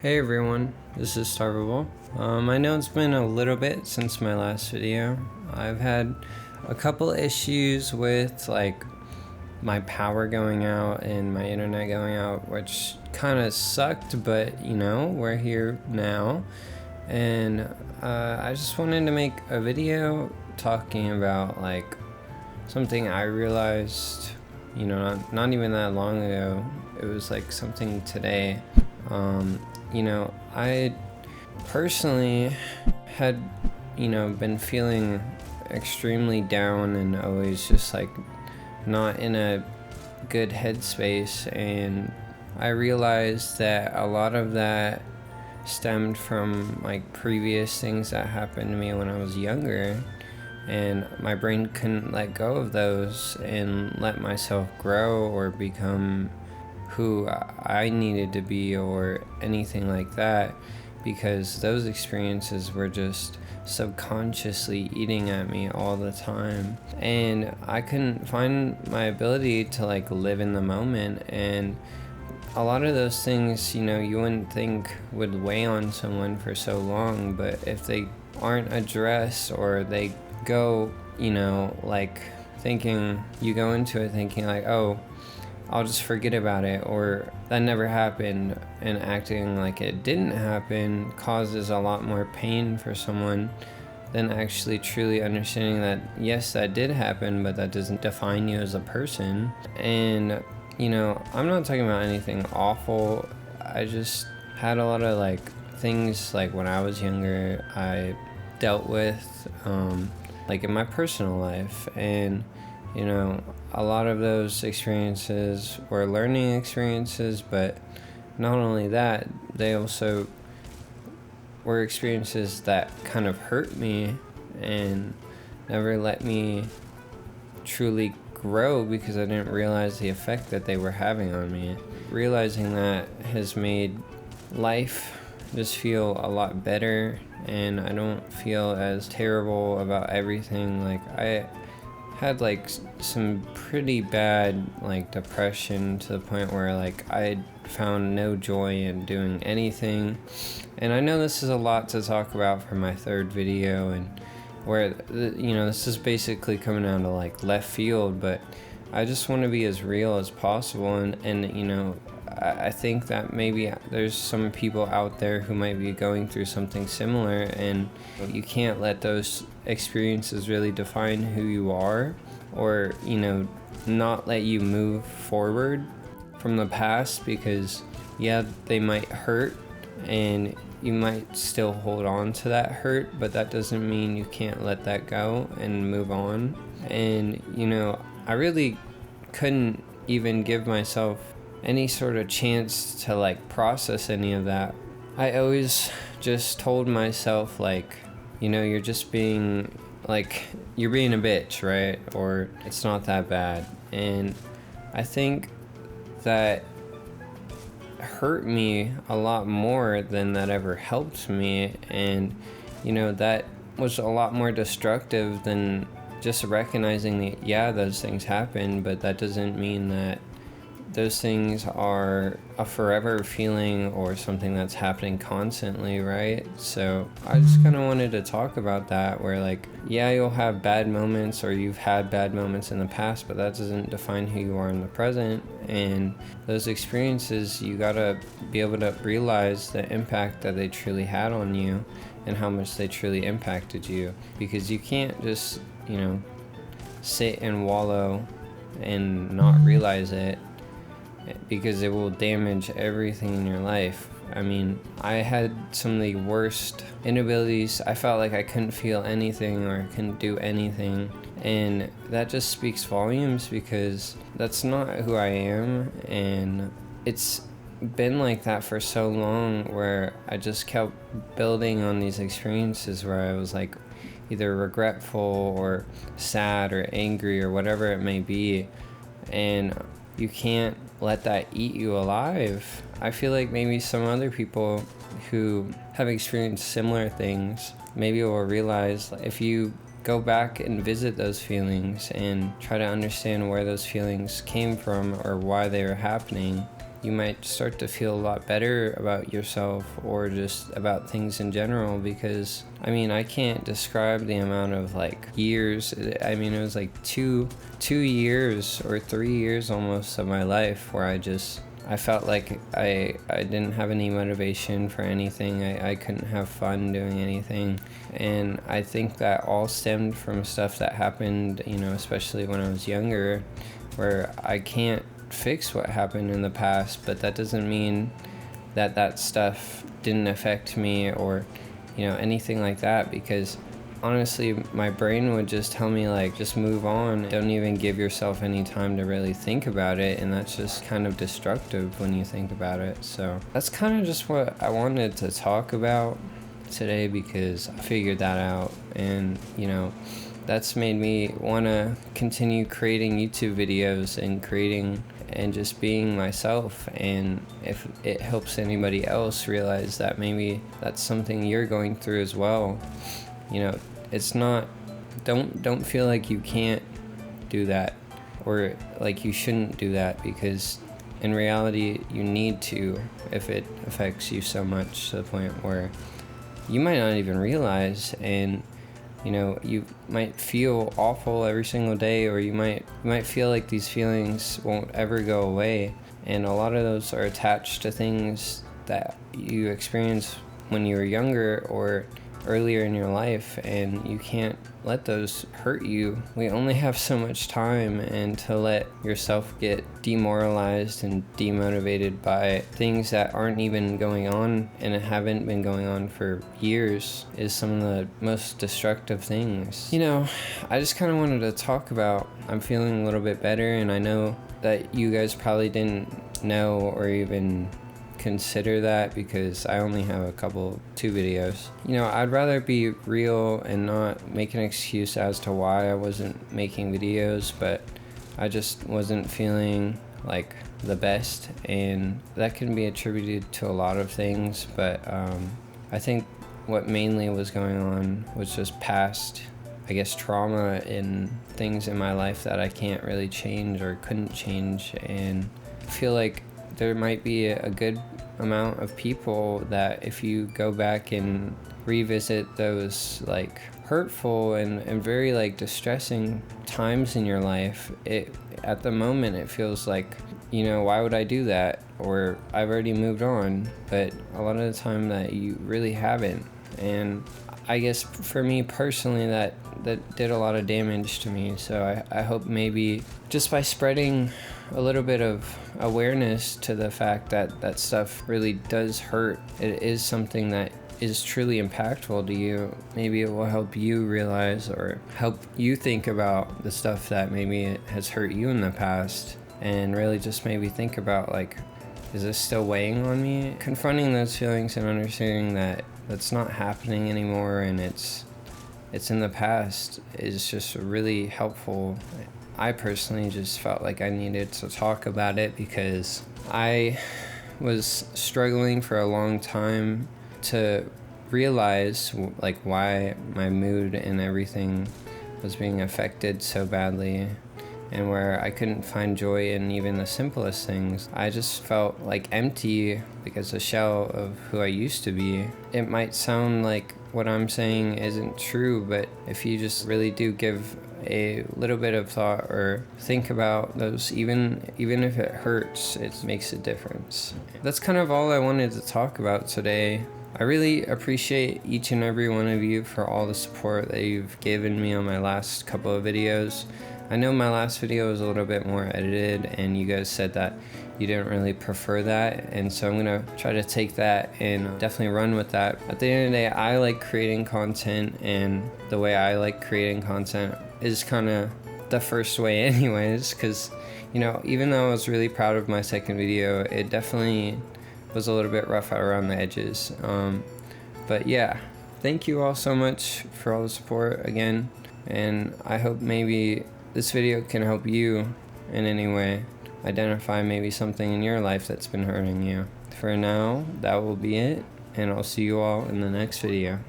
Hey everyone, this is Starvable. I know it's been a little bit since my last video. I've had a couple issues with my power going out and my internet going out, which kind of sucked, but we're here now. And I just wanted to make a video talking about something I realized, not even that long ago. It was something today. I personally had, been feeling extremely down and always just not in a good headspace. And I realized that a lot of that stemmed from previous things that happened to me when I was younger. And my brain couldn't let go of those and let myself grow or become who I needed to be or anything like that, because those experiences were just subconsciously eating at me all the time. And I couldn't find my ability to live in the moment. And a lot of those things, you wouldn't think would weigh on someone for so long, but if they aren't addressed or they go, thinking, you go into it thinking oh, I'll just forget about it, or that never happened, and acting like it didn't happen causes a lot more pain for someone than actually truly understanding that yes, that did happen, but that doesn't define you as a person. And I'm not talking about anything awful. I just had a lot of things when I was younger I dealt with in my personal life. And a lot of those experiences were learning experiences, but not only that, they also were experiences that kind of hurt me and never let me truly grow because I didn't realize the effect that they were having on me. Realizing that has made life just feel a lot better, and I don't feel as terrible about everything. I had some pretty bad depression to the point where I found no joy in doing anything. And I know this is a lot to talk about for my third video, and where this is basically coming down to left field, but I just want to be as real as possible. And I think that maybe there's some people out there who might be going through something similar, and you can't let those experiences really define who you are, or not let you move forward from the past, because yeah, they might hurt and you might still hold on to that hurt, but that doesn't mean you can't let that go and move on. And I really couldn't even give myself any sort of chance to process any of that. I always just told myself you're just being you're being a bitch, right? Or it's not that bad. And I think that hurt me a lot more than that ever helped me. And that was a lot more destructive than just recognizing that yeah, those things happen, but that doesn't mean that those things are a forever feeling or something that's happening constantly, right? So I just kind of wanted to talk about that, where yeah, you'll have bad moments, or you've had bad moments in the past, but that doesn't define who you are in the present. And those experiences, you gotta be able to realize the impact that they truly had on you and how much they truly impacted you, because you can't just sit and wallow and not realize it, because it will damage everything in your life. I mean, I had some of the worst inabilities. I felt like I couldn't feel anything or couldn't do anything, and that just speaks volumes, because that's not who I am. And it's been like that for so long, where I just kept building on these experiences where I was either regretful or sad or angry or whatever it may be. And you can't let that eat you alive. I feel like maybe some other people who have experienced similar things maybe will realize, if you go back and visit those feelings and try to understand where those feelings came from or why they were happening, you might start to feel a lot better about yourself or just about things in general. Because I mean, I can't describe the amount of like years. I mean, it was like two years or 3 years almost of my life where I felt like I didn't have any motivation for anything. I couldn't have fun doing anything. And I think that all stemmed from stuff that happened, you know, especially when I was younger, where I can't fix what happened in the past, but that doesn't mean that that stuff didn't affect me or, you know, anything like that. Because honestly, my brain would just tell me like, just move on, don't even give yourself any time to really think about it. And that's just kind of destructive when you think about it. So that's kind of just what I wanted to talk about today, because I figured that out. And you know, that's made me want to continue creating YouTube videos and creating and just being myself. And if it helps anybody else realize that maybe that's something you're going through as well, you know, it's not, don't feel like you can't do that or like you shouldn't do that, because in reality you need to, if it affects you so much to the point where you might not even realize. And you know, you might feel awful every single day, or you might feel like these feelings won't ever go away. And a lot of those are attached to things that you experienced when you were younger or earlier in your life, and you can't let those hurt you. We only have so much time, and to let yourself get demoralized and demotivated by things that aren't even going on and haven't been going on for years is some of the most destructive things. You know, I just kind of wanted to talk about, I'm feeling a little bit better, and I know that you guys probably didn't know or even consider that, because I only have 2 videos. You know, I'd rather be real and not make an excuse as to why I wasn't making videos, but I just wasn't feeling like the best, and that can be attributed to a lot of things. But I think what mainly was going on was just past, I guess, trauma and things in my life that I can't really change or couldn't change. And I feel like there might be a good amount of people that if you go back and revisit those like hurtful and very like distressing times in your life, it at the moment it feels like, you know, why would I do that, or I've already moved on. But a lot of the time that you really haven't. And I guess for me personally, that did a lot of damage to me. So I hope maybe just by spreading a little bit of awareness to the fact that that stuff really does hurt, it is something that is truly impactful to you, maybe it will help you realize or help you think about the stuff that maybe it has hurt you in the past, and really just maybe think about like, is this still weighing on me? Confronting those feelings and understanding that that's not happening anymore and it's in the past is just really helpful. I personally just felt like I needed to talk about it, because I was struggling for a long time to realize like why my mood and everything was being affected so badly, and where I couldn't find joy in even the simplest things. I just felt like empty, because a shell of who I used to be. It might sound like what I'm saying isn't true, but if you just really do give a little bit of thought or think about those, even if it hurts, it makes a difference. That's kind of all I wanted to talk about today. I really appreciate each and every one of you for all the support that you've given me on my last couple of videos. I know my last video was a little bit more edited, and you guys said that you didn't really prefer that, and so I'm gonna try to take that and definitely run with that. At the end of the day, I like creating content, and the way I like creating content is kind of the first way anyways, because, you know, even though I was really proud of my second video, it definitely was a little bit rough around the edges. But yeah, thank you all so much for all the support again, and I hope maybe this video can help you in any way identify maybe something in your life that's been hurting you. For now, that will be it, and I'll see you all in the next video.